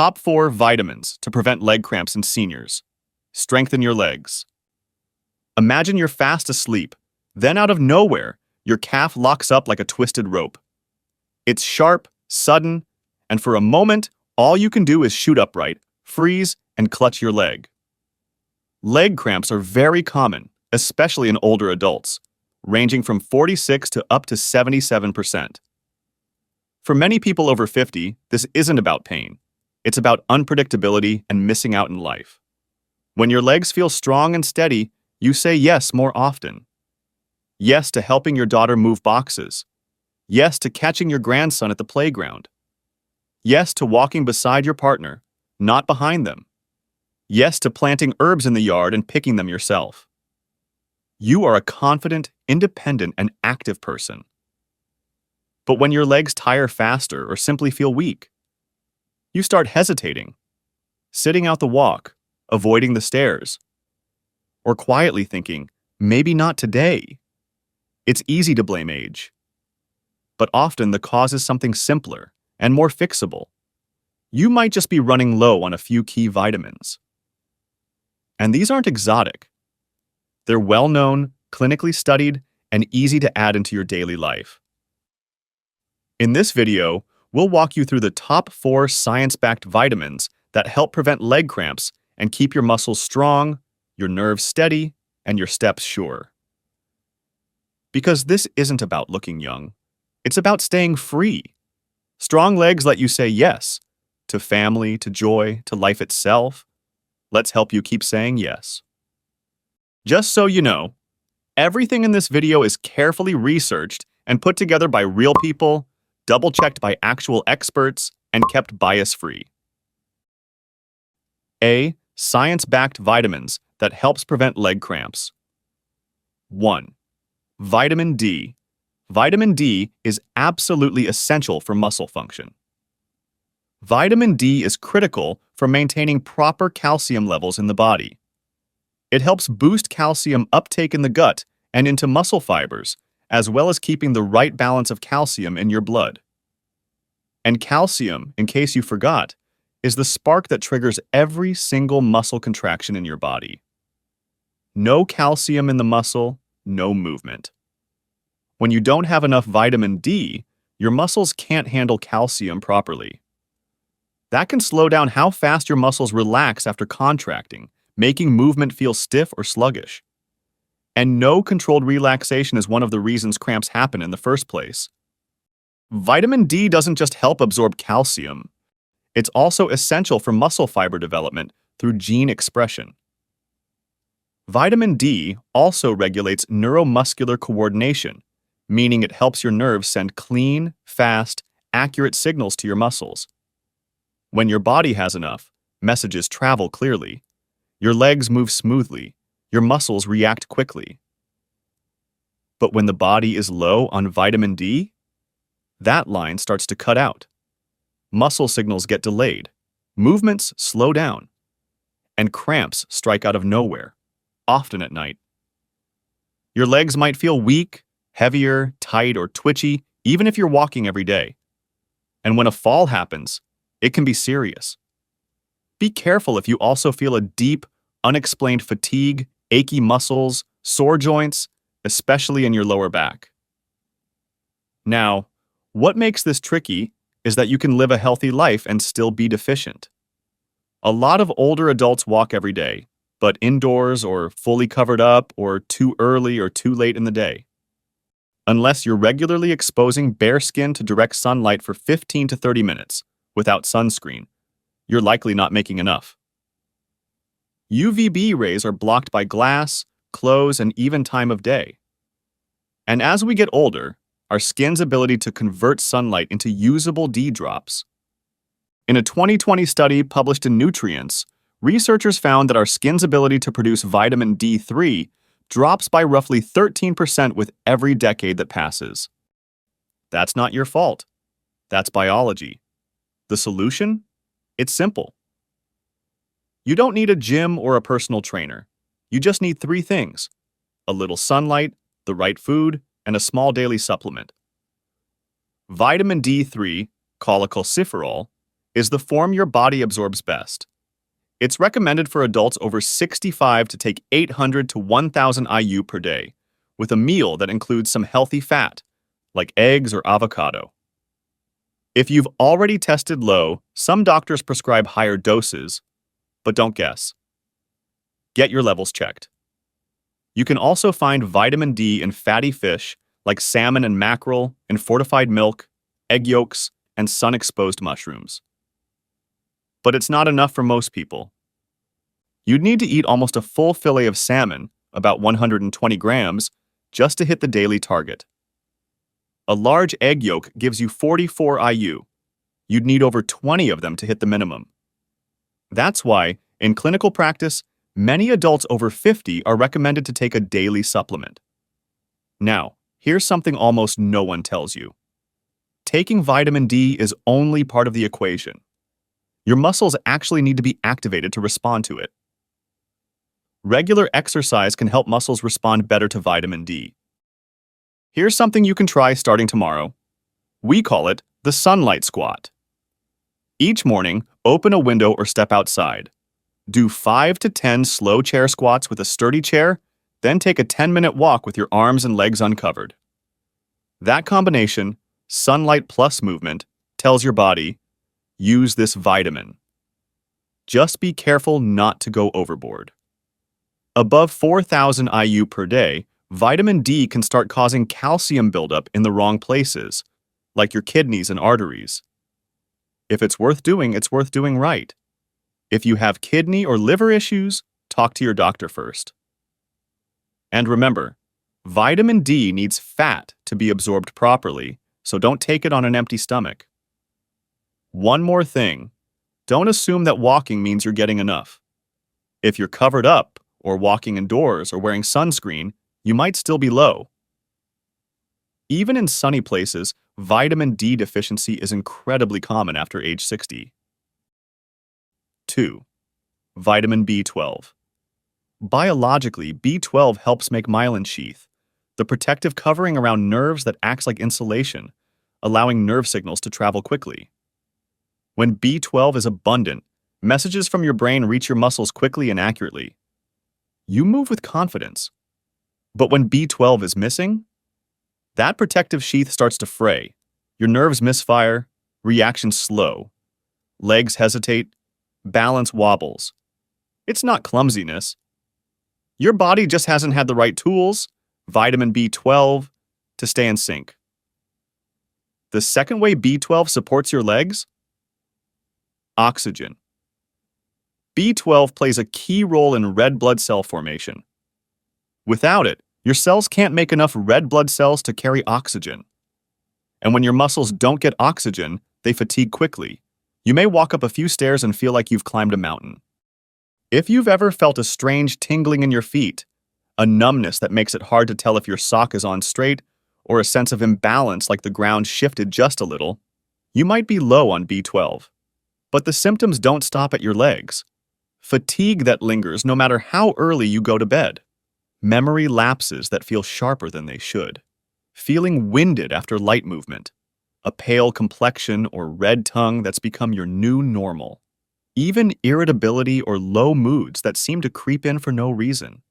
Top 4 vitamins to prevent leg cramps in seniors. Strengthen your legs. Imagine you're fast asleep. Then out of nowhere, your calf locks up like a twisted rope. It's sharp, sudden, and for a moment, all you can do is shoot upright, freeze, and clutch your leg. Leg cramps are very common, especially in older adults, ranging from 46 to up to 77%. For many people over 50, this isn't about pain. It's about unpredictability and missing out in life. When your legs feel strong and steady, you say yes more often. Yes to helping your daughter move boxes. Yes to catching your grandson at the playground. Yes to walking beside your partner, not behind them. Yes to planting herbs in the yard and picking them yourself. You are a confident, independent, and active person. But when your legs tire faster or simply feel weak, you start hesitating, sitting out the walk, avoiding the stairs, or quietly thinking, maybe not today. It's easy to blame age. But often the cause is something simpler and more fixable. You might just be running low on a few key vitamins. And these aren't exotic. They're well-known, clinically studied, and easy to add into your daily life. In this video, we'll walk you through the top 4 science-backed vitamins that help prevent leg cramps and keep your muscles strong, your nerves steady, and your steps sure. Because this isn't about looking young. It's about staying free. Strong legs let you say yes to family, to joy, to life itself. Let's help you keep saying yes. Just so you know, everything in this video is carefully researched and put together by real people, double-checked by actual experts, and kept bias-free. A. Science-backed vitamins that helps prevent leg cramps. 1. Vitamin D. Vitamin D is absolutely essential for muscle function. Vitamin D is critical for maintaining proper calcium levels in the body. It helps boost calcium uptake in the gut and into muscle fibers, as well as keeping the right balance of calcium in your blood. And calcium, in case you forgot, is the spark that triggers every single muscle contraction in your body. No calcium in the muscle, no movement. When you don't have enough vitamin D, your muscles can't handle calcium properly. That can slow down how fast your muscles relax after contracting, making movement feel stiff or sluggish. And no controlled relaxation is one of the reasons cramps happen in the first place. Vitamin D doesn't just help absorb calcium. It's also essential for muscle fiber development through gene expression. Vitamin D also regulates neuromuscular coordination, meaning it helps your nerves send clean, fast, accurate signals to your muscles. When your body has enough, messages travel clearly. Your legs move smoothly. Your muscles react quickly. But when the body is low on vitamin D, that line starts to cut out. Muscle signals get delayed, movements slow down, and cramps strike out of nowhere, often at night. Your legs might feel weak, heavier, tight, or twitchy, even if you're walking every day. And when a fall happens, it can be serious. Be careful if you also feel a deep, unexplained fatigue, achy muscles, sore joints, especially in your lower back. Now, what makes this tricky is that you can live a healthy life and still be deficient. A lot of older adults walk every day, but indoors or fully covered up or too early or too late in the day. Unless you're regularly exposing bare skin to direct sunlight for 15 to 30 minutes without sunscreen, you're likely not making enough. UVB rays are blocked by glass, clothes, and even time of day. And as we get older, our skin's ability to convert sunlight into usable D drops. In a 2020 study published in Nutrients, researchers found that our skin's ability to produce vitamin D3 drops by roughly 13% with every decade that passes. That's not your fault. That's biology. The solution? It's simple. You don't need a gym or a personal trainer. You just need 3 things: a little sunlight, the right food, and a small daily supplement. Vitamin D3, cholecalciferol, is the form your body absorbs best. It's recommended for adults over 65 to take 800 to 1,000 IU per day, with a meal that includes some healthy fat, like eggs or avocado. If you've already tested low, some doctors prescribe higher doses, but don't guess. Get your levels checked. You can also find vitamin D in fatty fish like salmon and mackerel, in fortified milk, egg yolks, and sun-exposed mushrooms. But it's not enough for most people. You'd need to eat almost a full fillet of salmon, about 120 grams, just to hit the daily target. A large egg yolk gives you 44 IU. You'd need over 20 of them to hit the minimum. That's why, in clinical practice, many adults over 50 are recommended to take a daily supplement. Now, here's something almost no one tells you. Taking vitamin D is only part of the equation. Your muscles actually need to be activated to respond to it. Regular exercise can help muscles respond better to vitamin D. Here's something you can try starting tomorrow. We call it the sunlight squat. Each morning, open a window or step outside. Do 5 to 10 slow chair squats with a sturdy chair, then take a 10-minute walk with your arms and legs uncovered. That combination, sunlight plus movement, tells your body, use this vitamin. Just be careful not to go overboard. Above 4,000 IU per day, vitamin D can start causing calcium buildup in the wrong places, like your kidneys and arteries. If it's worth doing right. If you have kidney or liver issues, talk to your doctor first. And remember, vitamin D needs fat to be absorbed properly, so don't take it on an empty stomach. One more thing, don't assume that walking means you're getting enough. If you're covered up, or walking indoors, or wearing sunscreen, you might still be low. Even in sunny places, vitamin D deficiency is incredibly common after age 60. 2. Vitamin B12. Biologically, B12 helps make myelin sheath, the protective covering around nerves that acts like insulation, allowing nerve signals to travel quickly. When B12 is abundant, messages from your brain reach your muscles quickly and accurately. You move with confidence. But when B12 is missing, that protective sheath starts to fray. Your nerves misfire, reactions slow. Legs hesitate, balance wobbles. It's not clumsiness. Your body just hasn't had the right tools, vitamin B12, to stay in sync. The second way B12 supports your legs? Oxygen. B12 plays a key role in red blood cell formation. Without it, your cells can't make enough red blood cells to carry oxygen. And when your muscles don't get oxygen, they fatigue quickly. You may walk up a few stairs and feel like you've climbed a mountain. If you've ever felt a strange tingling in your feet, a numbness that makes it hard to tell if your sock is on straight, or a sense of imbalance like the ground shifted just a little, you might be low on B12. But the symptoms don't stop at your legs. Fatigue that lingers no matter how early you go to bed. Memory lapses that feel sharper than they should. Feeling winded after light movement. A pale complexion or red tongue that's become your new normal. Even irritability or low moods that seem to creep in for no reason.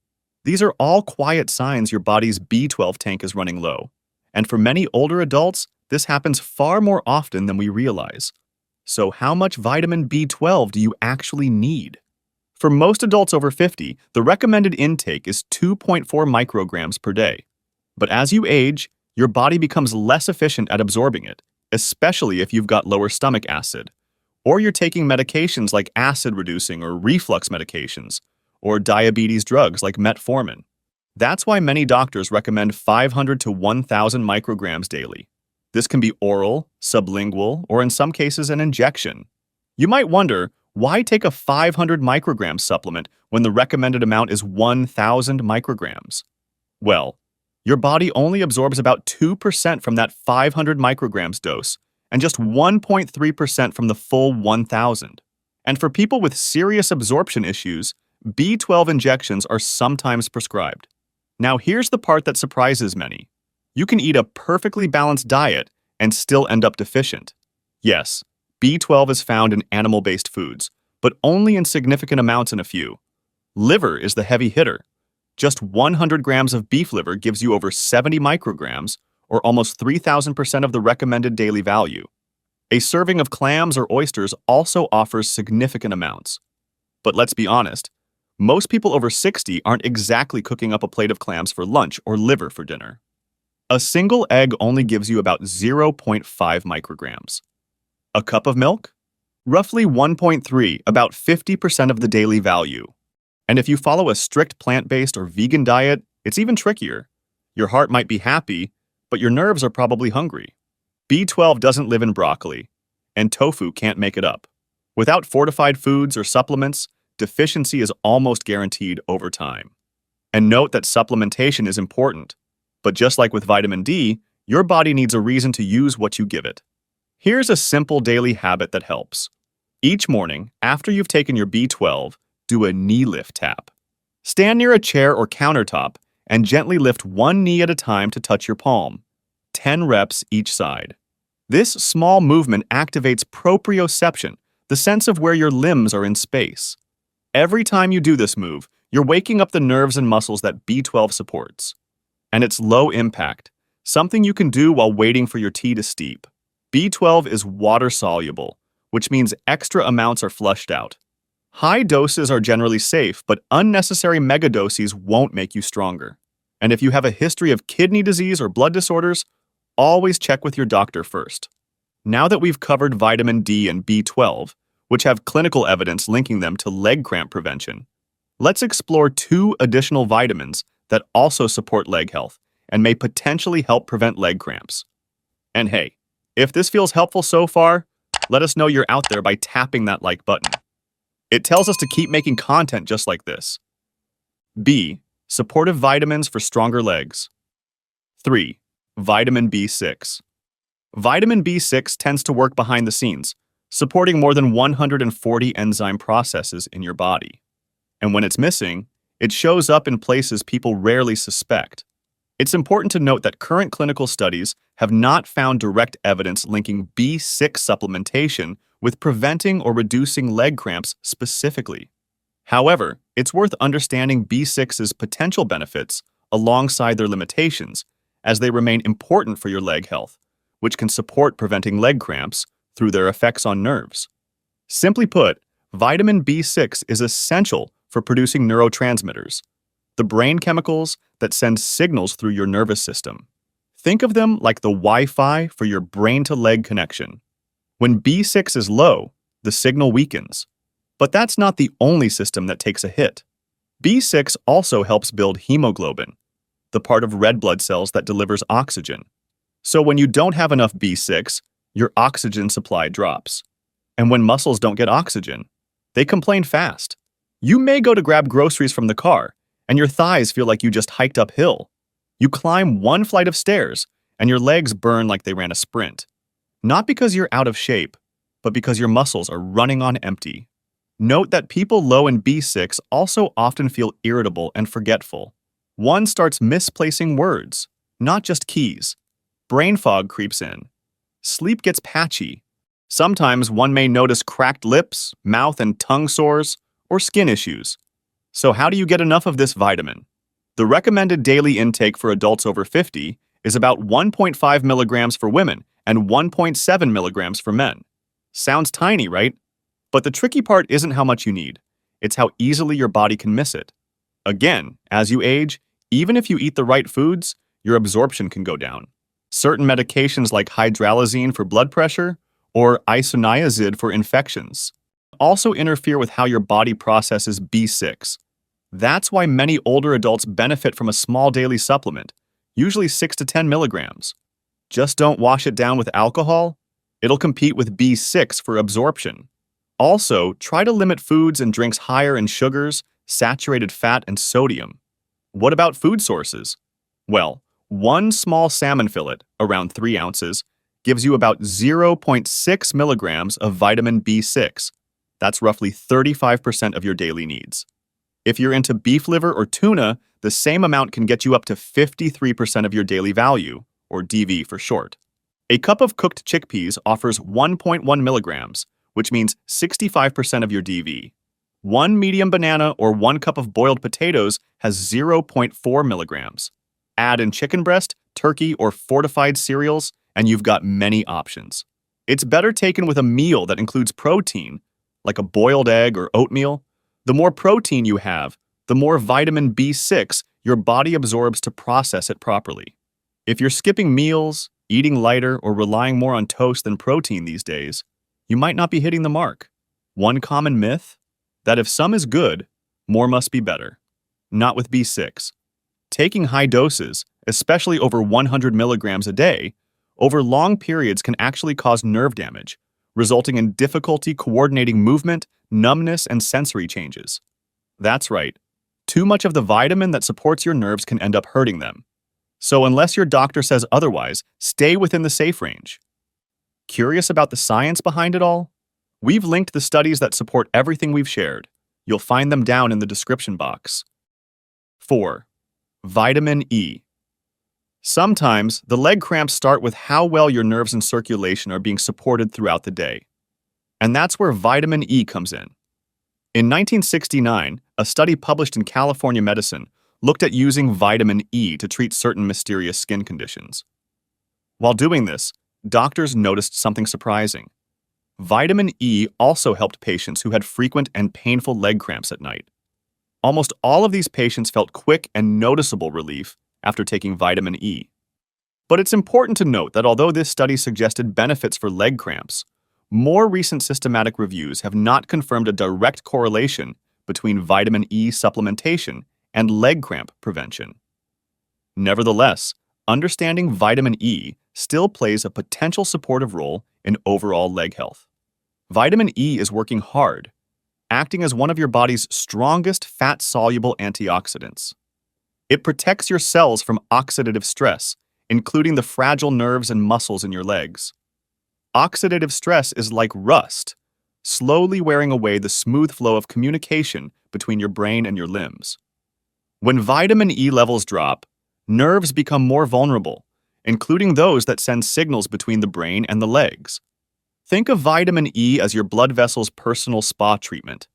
These are all quiet signs your body's B12 tank is running low. And for many older adults, this happens far more often than we realize. So how much vitamin B12 do you actually need? For most adults over 50, the recommended intake is 2.4 micrograms per day. But as you age, your body becomes less efficient at absorbing it, especially if you've got lower stomach acid, or you're taking medications like acid-reducing or reflux medications, or diabetes drugs like metformin. That's why many doctors recommend 500 to 1,000 micrograms daily. This can be oral, sublingual, or in some cases an injection. You might wonder, why take a 500 microgram supplement when the recommended amount is 1,000 micrograms? Well, your body only absorbs about 2% from that 500 micrograms dose, and just 1.3% from the full 1,000. And for people with serious absorption issues, B12 injections are sometimes prescribed. Now here's the part that surprises many. You can eat a perfectly balanced diet and still end up deficient. Yes, B12 is found in animal-based foods, but only in significant amounts in a few. Liver is the heavy hitter. Just 100 grams of beef liver gives you over 70 micrograms, or almost 3,000% of the recommended daily value. A serving of clams or oysters also offers significant amounts. But let's be honest, most people over 60 aren't exactly cooking up a plate of clams for lunch or liver for dinner. A single egg only gives you about 0.5 micrograms. A cup of milk? Roughly 1.3, about 50% of the daily value. And if you follow a strict plant-based or vegan diet, it's even trickier. Your heart might be happy, but your nerves are probably hungry. B12 doesn't live in broccoli, and tofu can't make it up. Without fortified foods or supplements, deficiency is almost guaranteed over time. And note that supplementation is important, but just like with vitamin D, your body needs a reason to use what you give it. Here's a simple daily habit that helps. Each morning, after you've taken your B12, do a knee lift tap. Stand near a chair or countertop and gently lift one knee at a time to touch your palm. 10 reps each side. This small movement activates proprioception, the sense of where your limbs are in space. Every time you do this move, you're waking up the nerves and muscles that B12 supports. And it's low impact, something you can do while waiting for your tea to steep. B12 is water-soluble, which means extra amounts are flushed out. High doses are generally safe, but unnecessary megadoses won't make you stronger. And if you have a history of kidney disease or blood disorders, always check with your doctor first. Now that we've covered vitamin D and B12, which have clinical evidence linking them to leg cramp prevention, let's explore 2 additional vitamins that also support leg health and may potentially help prevent leg cramps. And hey, if this feels helpful so far, let us know you're out there by tapping that like button. It tells us to keep making content just like this. B. Supportive vitamins for stronger legs. 3. Vitamin B6. Vitamin B6 tends to work behind the scenes, supporting more than 140 enzyme processes in your body. And when it's missing, it shows up in places people rarely suspect. It's important to note that current clinical studies have not found direct evidence linking B6 supplementation with preventing or reducing leg cramps specifically. However, it's worth understanding B6's potential benefits alongside their limitations, as they remain important for your leg health, which can support preventing leg cramps through their effects on nerves. Simply put, vitamin B6 is essential for producing neurotransmitters, the brain chemicals that send signals through your nervous system. Think of them like the Wi-Fi for your brain-to-leg connection. When B6 is low, the signal weakens. But that's not the only system that takes a hit. B6 also helps build hemoglobin, the part of red blood cells that delivers oxygen. So when you don't have enough B6, your oxygen supply drops. And when muscles don't get oxygen, they complain fast. You may go to grab groceries from the car, and your thighs feel like you just hiked uphill. You climb one flight of stairs, and your legs burn like they ran a sprint. Not because you're out of shape, but because your muscles are running on empty. Note that people low in B6 also often feel irritable and forgetful. One starts misplacing words, not just keys. Brain fog creeps in. Sleep gets patchy. Sometimes one may notice cracked lips, mouth and tongue sores, or skin issues. So how do you get enough of this vitamin? The recommended daily intake for adults over 50 is about 1.5 milligrams for women and 1.7 milligrams for men. Sounds tiny, right? But the tricky part isn't how much you need. It's how easily your body can miss it. Again, as you age, even if you eat the right foods, your absorption can go down. Certain medications like hydralazine for blood pressure or isoniazid for infections also interfere with how your body processes B6. That's why many older adults benefit from a small daily supplement, usually 6 to 10 milligrams. Just don't wash it down with alcohol. It'll compete with B6 for absorption. Also, try to limit foods and drinks higher in sugars, saturated fat, and sodium. What about food sources? Well, one small salmon fillet, around 3 ounces, gives you about 0.6 milligrams of vitamin B6. That's roughly 35% of your daily needs. If you're into beef liver or tuna, the same amount can get you up to 53% of your daily value, or DV for short. A cup of cooked chickpeas offers 1.1 milligrams, which means 65% of your DV. One medium banana or 1 cup of boiled potatoes has 0.4 milligrams. Add in chicken breast, turkey, or fortified cereals, and you've got many options. It's better taken with a meal that includes protein, like a boiled egg or oatmeal. The more protein you have, the more vitamin B6 your body absorbs to process it properly. If you're skipping meals, eating lighter, or relying more on toast than protein these days, you might not be hitting the mark. One common myth? That if some is good, more must be better. Not with B6. Taking high doses, especially over 100 milligrams a day, over long periods can actually cause nerve damage, resulting in difficulty coordinating movement, numbness, and sensory changes. That's right. Too much of the vitamin that supports your nerves can end up hurting them. So unless your doctor says otherwise, stay within the safe range. Curious about the science behind it all? We've linked the studies that support everything we've shared. You'll find them down in the description box. 4. Vitamin E. Sometimes, the leg cramps start with how well your nerves and circulation are being supported throughout the day. And that's where vitamin E comes in. In 1969, a study published in California Medicine looked at using vitamin E to treat certain mysterious skin conditions. While doing this, doctors noticed something surprising. Vitamin E also helped patients who had frequent and painful leg cramps at night. Almost all of these patients felt quick and noticeable relief after taking vitamin E. But it's important to note that although this study suggested benefits for leg cramps, more recent systematic reviews have not confirmed a direct correlation between vitamin E supplementation and leg cramp prevention. Nevertheless, understanding vitamin E still plays a potential supportive role in overall leg health. Vitamin E is working hard, acting as one of your body's strongest fat-soluble antioxidants. It protects your cells from oxidative stress, including the fragile nerves and muscles in your legs. Oxidative stress is like rust, slowly wearing away the smooth flow of communication between your brain and your limbs. When vitamin E levels drop, nerves become more vulnerable, including those that send signals between the brain and the legs. Think of vitamin E as your blood vessel's personal spa treatment.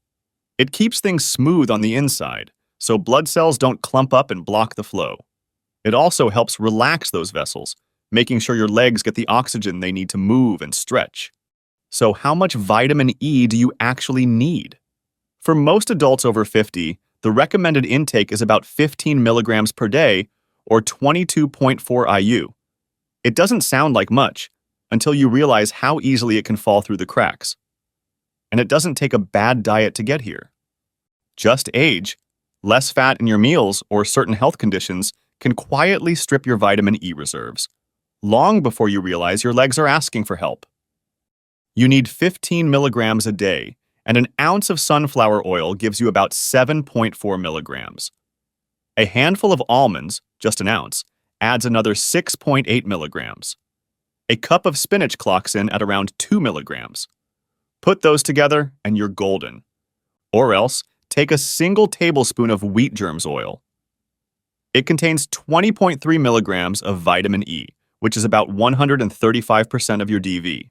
It keeps things smooth on the inside, so blood cells don't clump up and block the flow. It also helps relax those vessels, making sure your legs get the oxygen they need to move and stretch. So how much vitamin E do you actually need? For most adults over 50, the recommended intake is about 15 milligrams per day or 22.4 IU. It doesn't sound like much until you realize how easily it can fall through the cracks. And it doesn't take a bad diet to get here. Just age, less fat in your meals, or certain health conditions can quietly strip your vitamin E reserves, long before you realize your legs are asking for help. You need 15 milligrams a day, and an ounce of sunflower oil gives you about 7.4 milligrams. A handful of almonds, just an ounce, adds another 6.8 milligrams. A cup of spinach clocks in at around 2 milligrams. Put those together and you're golden. Or else, take a single tablespoon of wheat germs oil. It contains 20.3 milligrams of vitamin E, which is about 135% of your DV.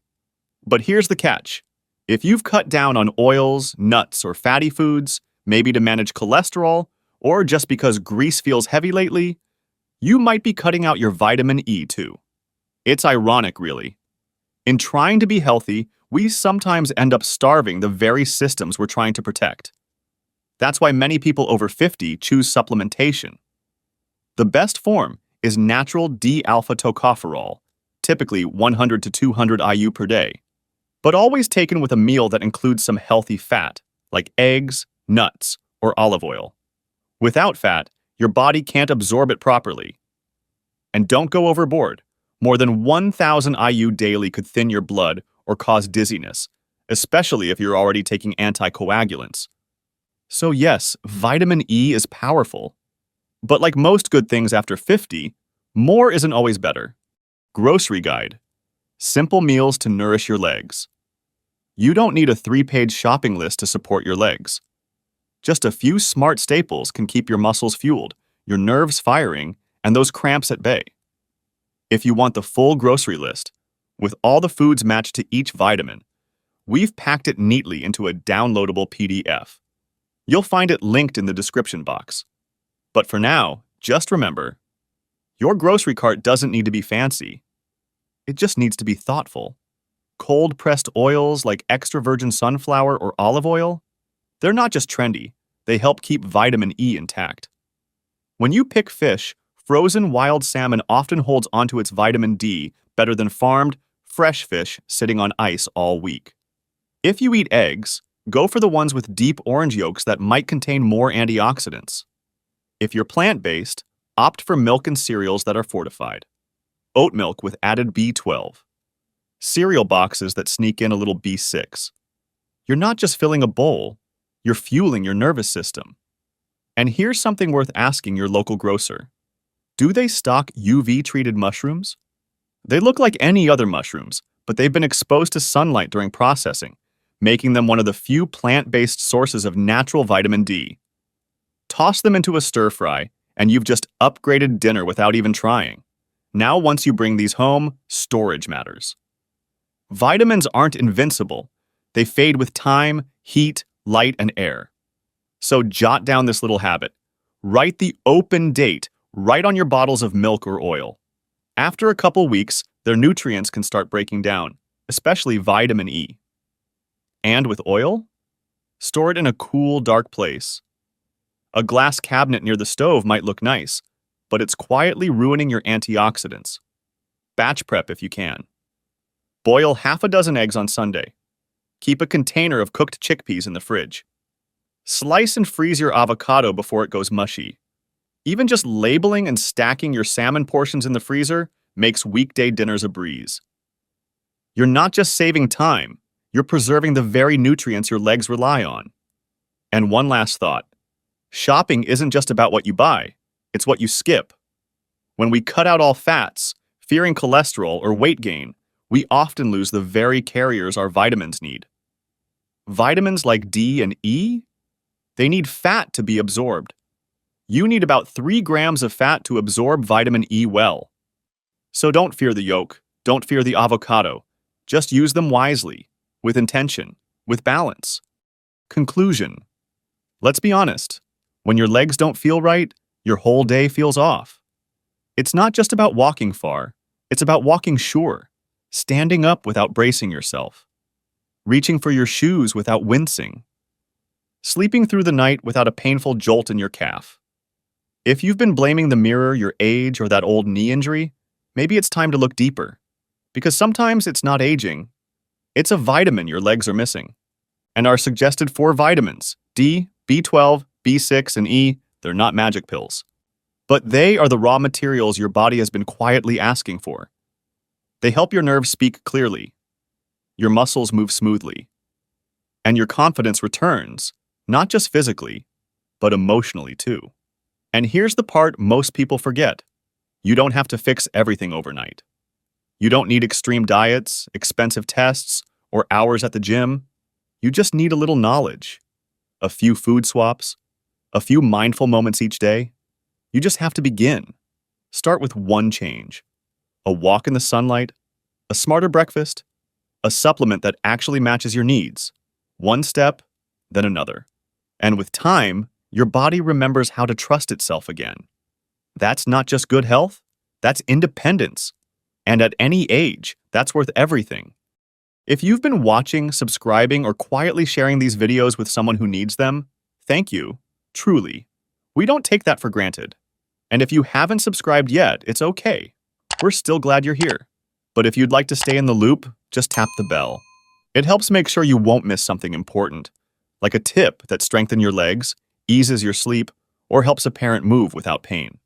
But here's the catch. If you've cut down on oils, nuts, or fatty foods, maybe to manage cholesterol, or just because grease feels heavy lately, you might be cutting out your vitamin E too. It's ironic, really. In trying to be healthy, we sometimes end up starving the very systems we're trying to protect. That's why many people over 50 choose supplementation. The best form is natural D-alpha tocopherol, typically 100 to 200 IU per day, but always taken with a meal that includes some healthy fat, like eggs, nuts, or olive oil. Without fat, your body can't absorb it properly. And don't go overboard. More than 1,000 IU daily could thin your blood or cause dizziness, especially if you're already taking anticoagulants. So yes, vitamin E is powerful. But like most good things after 50, more isn't always better. Grocery guide. Simple meals to nourish your legs. You don't need a 3-page shopping list to support your legs. Just a few smart staples can keep your muscles fueled, your nerves firing, and those cramps at bay. If you want the full grocery list, With all the foods matched to each vitamin, we've packed it neatly into a downloadable PDF. You'll find it linked in the description box. But for now, just remember, your grocery cart doesn't need to be fancy. It just needs to be thoughtful. Cold-pressed oils like extra virgin sunflower or olive oil, they're not just trendy, they help keep vitamin E intact. When you pick fish, frozen wild salmon often holds onto its vitamin D better than farmed, fresh fish sitting on ice all week. If you eat eggs, go for the ones with deep orange yolks that might contain more antioxidants. If you're plant-based, opt for milk and cereals that are fortified. Oat milk with added B12. Cereal boxes that sneak in a little B6. You're not just filling a bowl, you're fueling your nervous system. And here's something worth asking your local grocer. Do they stock UV-treated mushrooms? They look like any other mushrooms, but they've been exposed to sunlight during processing, making them one of the few plant-based sources of natural vitamin D. Toss them into a stir-fry, and you've just upgraded dinner without even trying. Now, once you bring these home, storage matters. Vitamins aren't invincible. They fade with time, heat, light, and air. So jot down this little habit. Write the open date right on your bottles of milk or oil. After a couple weeks, their nutrients can start breaking down, especially vitamin E. And with oil? Store it in a cool, dark place. A glass cabinet near the stove might look nice, but it's quietly ruining your antioxidants. Batch prep if you can. Boil half a dozen eggs on Sunday. Keep a container of cooked chickpeas in the fridge. Slice and freeze your avocado before it goes mushy. Even just labeling and stacking your salmon portions in the freezer makes weekday dinners a breeze. You're not just saving time, you're preserving the very nutrients your legs rely on. And one last thought. Shopping isn't just about what you buy, it's what you skip. When we cut out all fats, fearing cholesterol or weight gain, we often lose the very carriers our vitamins need. Vitamins like D and E? They need fat to be absorbed. You need about 3 grams of fat to absorb vitamin E well. So don't fear the yolk, don't fear the avocado. Just use them wisely, with intention, with balance. Conclusion. Let's be honest. When your legs don't feel right, your whole day feels off. It's not just about walking far, it's about walking sure, standing up without bracing yourself, reaching for your shoes without wincing, sleeping through the night without a painful jolt in your calf. If you've been blaming the mirror, your age, or that old knee injury, maybe it's time to look deeper. Because sometimes it's not aging, it's a vitamin your legs are missing. And our suggested 4 vitamins, D, B12, B6, and E, they're not magic pills. But they are the raw materials your body has been quietly asking for. They help your nerves speak clearly, your muscles move smoothly, and your confidence returns, not just physically, but emotionally too. And here's the part most people forget. You don't have to fix everything overnight. You don't need extreme diets, expensive tests, or hours at the gym. You just need a little knowledge, a few food swaps, a few mindful moments each day. You just have to begin. Start with one change. A walk in the sunlight, a smarter breakfast, a supplement that actually matches your needs. One step, then another. And with time, your body remembers how to trust itself again. That's not just good health, that's independence. And at any age, that's worth everything. If you've been watching, subscribing, or quietly sharing these videos with someone who needs them, thank you, truly. We don't take that for granted. And if you haven't subscribed yet, it's okay. We're still glad you're here. But if you'd like to stay in the loop, just tap the bell. It helps make sure you won't miss something important, like a tip that strengthens your legs, eases your sleep, or helps a parent move without pain.